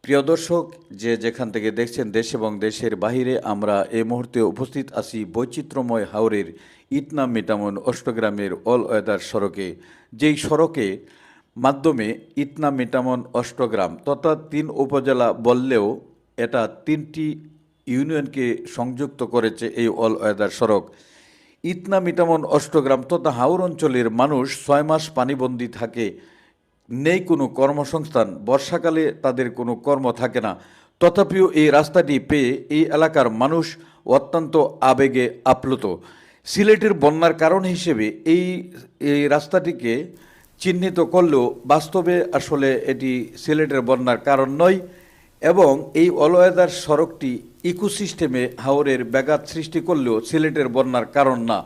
প্রিয় দর্শক, যে যেখান থেকে দেখছেন দেশ এবং দেশের বাহিরে, আমরা এই মুহূর্তে উপস্থিত আছি বৈচিত্র্যময় হাওরের ইটনা মিটামন অষ্টগ্রামের অল ওয়েদার সড়কে। যেই সড়কে মাধ্যমে ইটনা মিটামন অষ্টগ্রাম তথা ৩ উপজেলা বললেও এটা ৩টি ইউনিয়নকে সংযুক্ত করেছে এই অল ওয়েদার সড়ক। ইটনা মিটামন অষ্টগ্রাম তথা হাওর অঞ্চলের মানুষ ৬ মাস পানিবন্দী থাকে, নেই কোনো কর্মসংস্থান, বর্ষাকালে তাদের কোনো কর্ম থাকে না। তথাপিও এই রাস্তাটি পেয়ে এই এলাকার মানুষ অত্যন্ত আবেগে আপ্লুত। সিলেটের বন্যার কারণ হিসেবে এই রাস্তাটিকে চিহ্নিত করলেও বাস্তবে আসলে এটি সিলেটের বন্যার কারণ নয়, এবং এই অলওয়েদার সড়কটি ইকোসিস্টেমে হাওরের ব্যাঘাত সৃষ্টি করলেও সিলেটের বন্যার কারণ না।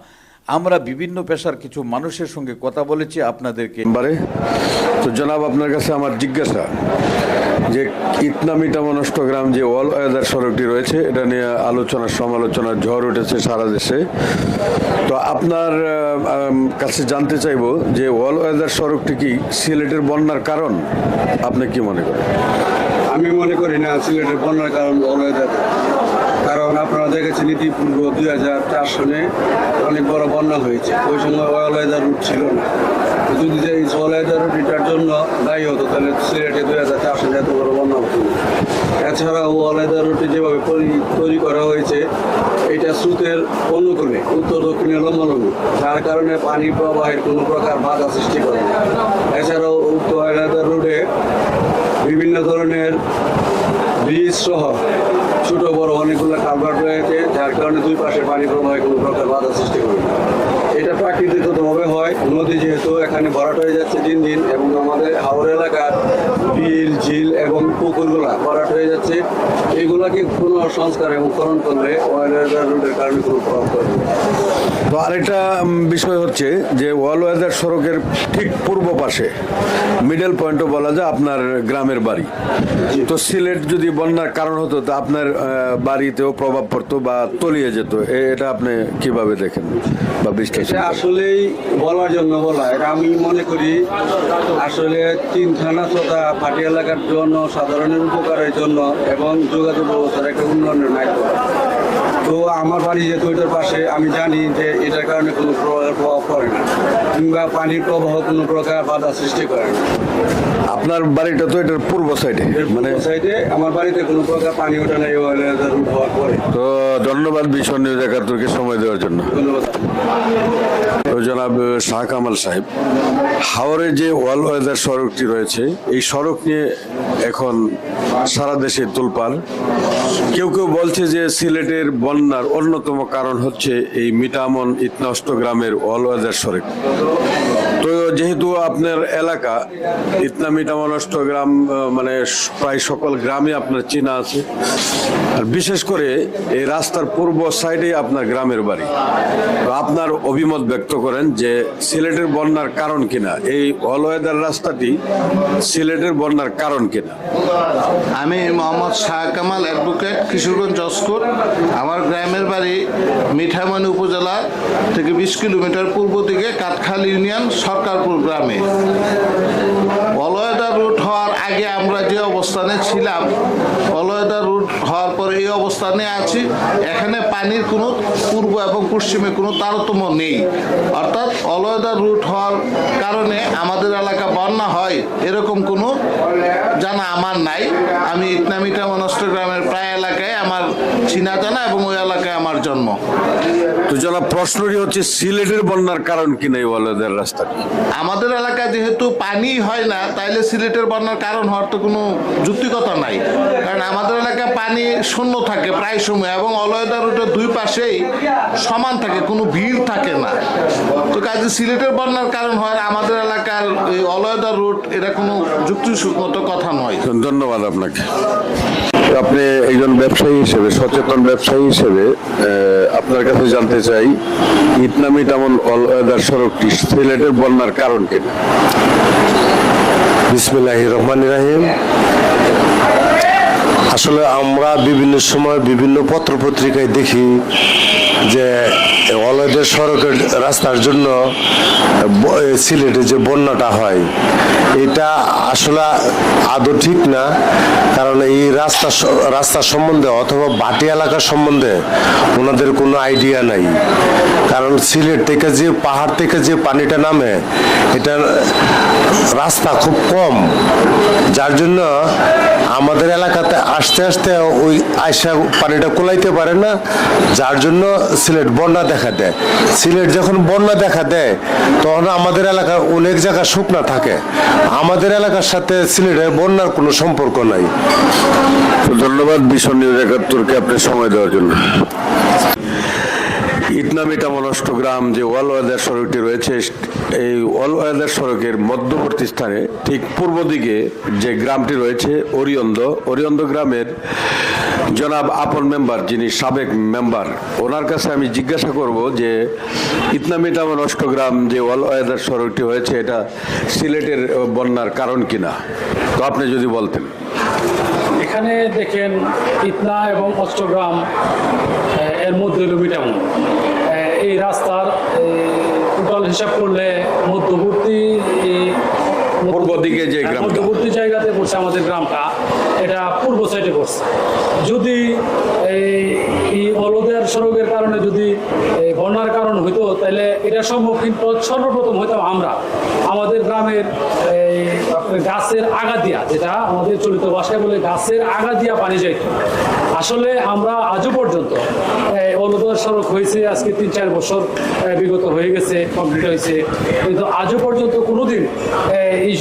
আমরা বিভিন্ন পেশার কিছু মানুষের সঙ্গে কথা বলেছি আপনাদেরকে। তো জনাব, আপনার কাছে আমার জিজ্ঞাসা যে ইটনা মিটামন অষ্টগ্রাম যে অল ওয়েদার সড়কটি রয়েছে, এটা নিয়ে আলোচনা সমালোচনার ঝড় উঠেছে সারা দেশে। তো আপনার কাছে জানতে চাইব যে অল ওয়েদার সড়কটি কি সিলেটের বন্যার কারণ? আপনি কি মনে করেন? আমি মনে করি না সিলেটের বন্যার কারণ অল ওয়েদার। কারণ আপনারা দেখেছেন ইতিপূর্ব 2004 সালে অনেক বড় বন্যা হয়েছে, ওই সময় অল ওয়েদার রুট ছিল না। যদি এই অল ওয়েদার রুট এটার জন্য দায়ী হতো তাহলে সিলেটে 2004 সালে এত বড় বন্যা হতো না। এছাড়াও অল ওয়েদার রুটে যেভাবে তৈরি করা হয়েছে, এটা স্রোতের অনুকূলে উত্তর দক্ষিণে লম্বালম্বী, যার কারণে পানি প্রবাহের কোনো প্রকার বাধা সৃষ্টি করে না। এছাড়াও উক্ত অল ওয়েদার রুটে বিভিন্ন ধরনের ব্রিজ সহ ছোট বড় অনেকগুলো কালভার্ট রয়েছে, যার কারণে দুই পাশে পানি প্রবাহে কোনো প্রকার বাধা সৃষ্টি করে না। এটা প্রাকৃতিকভাবে হয়। নদী যেহেতু এখানে ভরাট হয়ে যাচ্ছে দিন দিন, এবং আমাদের হাওর এলাকার বিল ঝিল এবং পুকুরগুলা ভরাট হয়ে যাচ্ছে, এগুলাকে কোনো সংস্কার এবং খনন করলে অল ওয়েদার রুটের কারণে কোনো প্রভাব পড়বে না। তো আরেকটা বিষয় হচ্ছে যে অল ওয়েদার সড়কের ঠিক পূর্ব পাশে মিডল পয়েন্টও বলা যায় আপনার গ্রামের বাড়ি। তো সিলেট যদি বন্যার কারণ হতো তো আপনার বাড়িতেও প্রভাব পড়তো বা তলিয়ে যেত, এটা আপনি কিভাবে দেখেন বা বিশ্লেষণ? আসলেই বলার জন্য বলা, এটা আমি মনে করি আসলে 3 থানা তথা পাটি এলাকার জন্য, সাধারণের উপকারের জন্য এবং যোগাযোগ ব্যবস্থার একটা উন্নয়নের নায়ক। তো আমার বাড়ি যেহেতু এটার পাশে, আমি জানি যে এটার কারণে কোনো প্রভাব পড়ে না, কিংবা পানির প্রবাহ কোনো প্রকার বাধা সৃষ্টি করে না। আপনার বাড়িটা তো এটার পূর্ব সাইডে, মানে সাইডে আমার বাড়িতে কোনো প্রকার পানি ওঠে না এই রুট হওয়ার পরে। তো ধন্যবাদ ভীষণ নিউজ 71-কে সময় দেওয়ার জন্য। ধন্যবাদ। জনাব শাহ কামাল সাহেব, হাওরে যে অল ওয়েদার সড়কটি রয়েছে, এই সড়ক নিয়ে এখন সারা দেশে তোলপাড়। কেউ কেউ বলছে যে সিলেটের বন্যার অন্যতম কারণ হচ্ছে এই মিটামন ইটনা অষ্টগ্রামের অল ওয়েদার সড়ক। তো যেহেতু আপনার এলাকা ইটনা মিটামন অষ্টগ্রাম, মানে প্রায় সকল গ্রামে আপনার চেনা আছে, আর বিশেষ করে এই রাস্তার পূর্ব সাইডে আপনার গ্রামের বাড়ি। তো আপনার অভিমত ব্যক্ত করেন যে সিলেটের বন্যার কারণ কিনা এই অল ওয়েদার রাস্তাটি, সিলেটের বন্যার কারণ কিনা। আমি মোহাম্মদ শাহ কামাল, অ্যাডভোকেট, কিশোরগঞ্জ জসকোট। আমার গ্রামের বাড়ি মিঠামণি উপজেলা থেকে 20 কিলোমিটার পূর্ব দিকে কাঠখাল ইউনিয়ন সরকারপুর গ্রামে। অল ওয়েদার রুট হওয়ার আগে আমরা যে অবস্থানে ছিলাম, অল ওয়েদার রুট হওয়ার পরে এই অবস্থানে আছি। এখানে পানির কোনো পূর্ব এবং পশ্চিমে কোনো তারতম্য নেই, অর্থাৎ অল ওয়েদার রুট হওয়ার কারণে আমাদের এলাকা বন্যা হয় এরকম কোনো জানা আমার নাই। আমি ইটনা মিটামন অষ্টগ্রামের প্রায় এলাকায় আমার চিনা জানা এবং ওই এলাকায় আমার জন্ম। তো জনাব, প্রশ্নটি হচ্ছে সিলেটের বন্যার কারণ কিনা এই অল ওয়েদার রাস্তাটি? আমাদের এলাকায় যেহেতু পানি হয় না, তাইলে সিলেটের বন্যার কারণ হওয়ার তো কোনো যুক্তিকতা নাই। কারণ আমাদের এলাকায় পানি শূন্য থাকে প্রায় সময়, এবং অল ওয়েদার রুটের দুই পাশেই সমান থাকে, কোনো ভিড় থাকে না। তো কাজে সিলেটের বন্যার কারণ হয় আমাদের এলাকার এই অল ওয়েদার রুট, এটা কোনো যুক্তিসঙ্গত কথা নয়। ধন্যবাদ আপনাকে। আপনি একজন ব্যবসায়ী হিসেবে, সচেতন ব্যবসায়ী হিসেবে আপনার কাছে জানতে চাই, ইটনা মিটামন অল ওয়েদার সড়কটি সিলেটের বন্যার কারণ কিনা? বিসমিল্লাহির রহমানির রহিম। আসলে আমরা বিভিন্ন সময় বিভিন্ন পত্রপত্রিকায় দেখি যে অল ওয়েদার সড়কের রাস্তার জন্য সিলেটে যে বন্যাটা হয় এটা আসলে আদৌ ঠিক না। কারণ এই রাস্তা সম্বন্ধে অথবা ভাটি এলাকা সম্বন্ধে ওনাদের কোনো আইডিয়া নাই। কারণ সিলেট থেকে যে পাহাড় থেকে যে পানিটা নামে এটা রাস্তা খুব কম, যার জন্য আমাদের এলাকাতে আস্তে আস্তে ওই আইসা পানিটা কোলাইতে পারে না, যার জন্য সিলেট বন্যা দেখা দেয়। সিলেট যখন বন্যা দেখা দেয় তখন আমাদের এলাকার অনেক জায়গা শুকনা থাকে। আমাদের এলাকার সাথে সিলেটের বন্যার কোনো সম্পর্ক নাই। ধন্যবাদ ভিশন নিউজ 71-কে আপনার সময় দেওয়ার জন্য। ইটনা মিটামন অষ্টগ্রাম যে ওয়াল ওয়েদার সড়কটি রয়েছে, এই ওয়াল ওয়েদার সড়কের মধ্যবর্তী স্থানে ঠিক পূর্ব দিকে যে গ্রামটি রয়েছে অরিয়ন্দ গ্রামের জনাব আপন মেম্বার, যিনি সাবেক মেম্বার, ওনার কাছে আমি জিজ্ঞাসা করব যে ইটনা মিটামন অষ্টগ্রাম যে ওয়াল ওয়েদার সড়কটি হয়েছে এটা সিলেটের বন্যার কারণ কিনা, তো আপনি যদি বলতেন। এখানে দেখেন ইটনা এবং অষ্টগ্রাম এর মধ্যে হলো মিটামন। এই রাস্তার টোটাল হিসাব করলে পূর্ব দিকে যে গ্রামটা, মধ্যবর্তী জায়গাতে পড়ছে আমাদের গ্রামটা, এটা পূর্ব সাইডে পড়ছে। যদি এই অলদের সড়কের কারণে যদি বন্যার কারণ হইতো তাহলে এটা সম্মুখীন সর্বপ্রথম হইতাম আমরা। আমাদের গ্রামের গাছের আগা দিয়া, যেটা আমাদের চলিত ভাষায় বলে গাছের আগা দিয়া পানি যাইত। আসলে আমরা আজও পর্যন্ত অলদের সড়ক হয়েছে আজকে 3-4 বছর বিগত হয়ে গেছে, কমপ্লিট হয়েছে, কিন্তু আজও পর্যন্ত কোনোদিন এই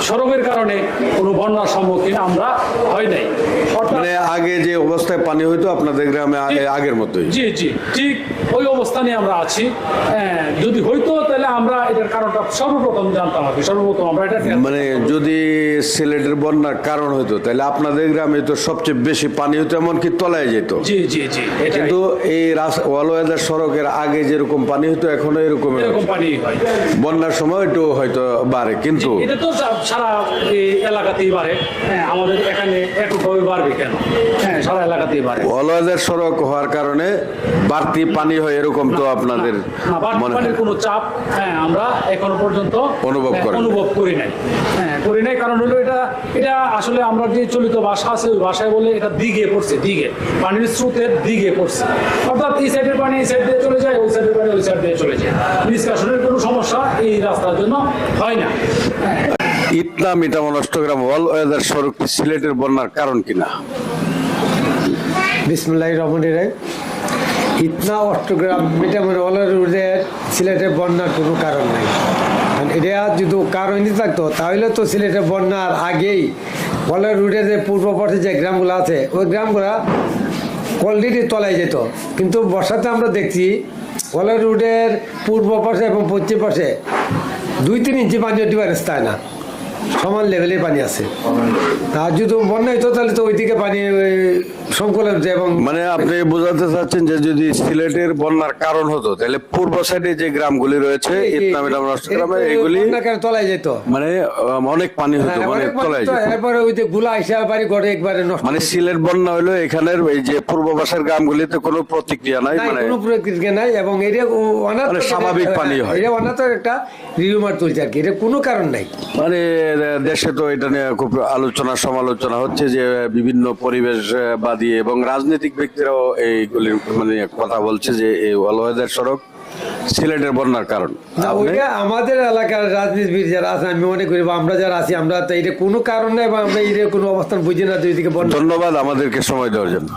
সড়কের কারণে কোনো বন্যার সম্মুখীন আমরা হয় নাই। মানে আগে যে অবস্থায় পানি হইতো আপনাদের গ্রামে আগের মতোই? জি জি, ঠিক ওই অবস্থানে আমরা আছি। যদি হইতো তাহলে আমরা এটার কারণটা সর্বপ্রথম জানতাম আর কি, সর্বপ্রথম আমরা এটা মানে যদি সিলেটের বন্যার কারণ হইতো তাহলে আপনাদের গ্রামে তো সবচেয়ে বেশি পানি হতো, এমনকি তলায় যেত। জি জি জি, কিন্তু এই ওয়াল ওয়েদার সড়কের আগে যেরকম পানি হতো এখনো এরকম পানি হয়। বন্যার সময় একটু হয়তো বাড়ে, কিন্তু এটা তো সারা এলাকাতেই বাড়ে। আমাদের এখানে এককভাবে বাড়বে কেন? সারা এলাকাতেই বাড়ে। ওয়াল ওয়েদার সড়ক হওয়ার কারণে বাড়তি পানি হয় এরকম তো আপনাদের মনে হয়? কোনো চাপ আমরা এখনো পর্যন্ত অনুভব করি নাই। করি নাই কারণ হলো এটা আসলে আমরা যে চলিত ভাষা আছে ওই ভাষায় বলে এটা দিকে পড়ছে, দিকে পানির স্রোতের দিকে পড়ছে, অর্থাৎ এই সাইডের পানি এই সাইড দিয়ে চলে যায়, ওই সাইডের পানি ওই সাইড দিয়ে চলে যায়। নিষ্কাশনের কোনো সমস্যা এই রাস্তার জন্য হয় না। ইটনা মিটামন অষ্টগ্রাম ওয়াল ওয়েদার সড়কটি সিলেটের বন্যার কারণ কিনা? বিসমুল্লাহির রহমানির রহিম। ইটনা অষ্টগ্রাম মিটামন রোডের সিলেটের বন্যার কোনো কারণ নাই। এটা যদি কারণ থাকতো তাহলে তো সিলেটের বন্যার আগেই ওয়ালার রোডের যে পূর্ব পাশে যে গ্রামগুলো আছে ওই গ্রামগুলা অলরেডি তলায় যেত। কিন্তু বর্ষাতে আমরা দেখছি ওয়ালার রোডের পূর্ব পাশে এবং পশ্চিম পাশে 2-3 ইঞ্চি পানি ডিফারেন্স তাই না, সমান লেভেলে পানি আছে। আর যদি বন্যা হইতো তাহলে তো ওইদিকে পানি সংকুল হচ্ছে। এবং মানে আপনি বোঝাতে চাচ্ছেন যে যদি সিলেটের বন্যার কারণ হতো তাহলে পূর্ব সাইডে যে গ্রামগুলি রয়েছে ইটনা মিটামন অষ্টগ্রামে এগুলি তলায় যেত, মানে অনেক পানি হতো, মানে তলায় যেত। এরপরে ওই যে গুলা আইসা বাড়ি ঘরে একবারে নষ্ট। মানে সিলেট বন্যা হইলো এখানের এই যে পূর্ব পাশের গ্রামগুলিতে কোনো প্রতিক্রিয়া নাই, মানে কোনো প্রতিক্রিয়া নাই। এবং এটা মানে স্বাভাবিক পানি হয়। এটা অনাথর একটা রিউমার তুলছে আর কি, এটা কোনো কারণ নাই। মানে দেশে তো এটা নিয়ে খুব আলোচনা সমালোচনা হচ্ছে যে বিভিন্ন পরিবেশবাদী এবং রাজনৈতিক ব্যক্তিরাও এইগুলির মানে কথা বলছে যে এই ওয়াল ওয়েদার সড়ক সিলেটের বন্যার কারণ। ওইটা আমাদের এলাকার রাজনীতিবিদ যারা আছে আমি মনে করি, আমরা যারা আছি আমরা তো এটা কোনো কারণ নাই, বা আমরা এটা কোনো অবস্থান বুঝি না। দুই দিকে ধন্যবাদ আমাদেরকে সময় দেওয়ার জন্য।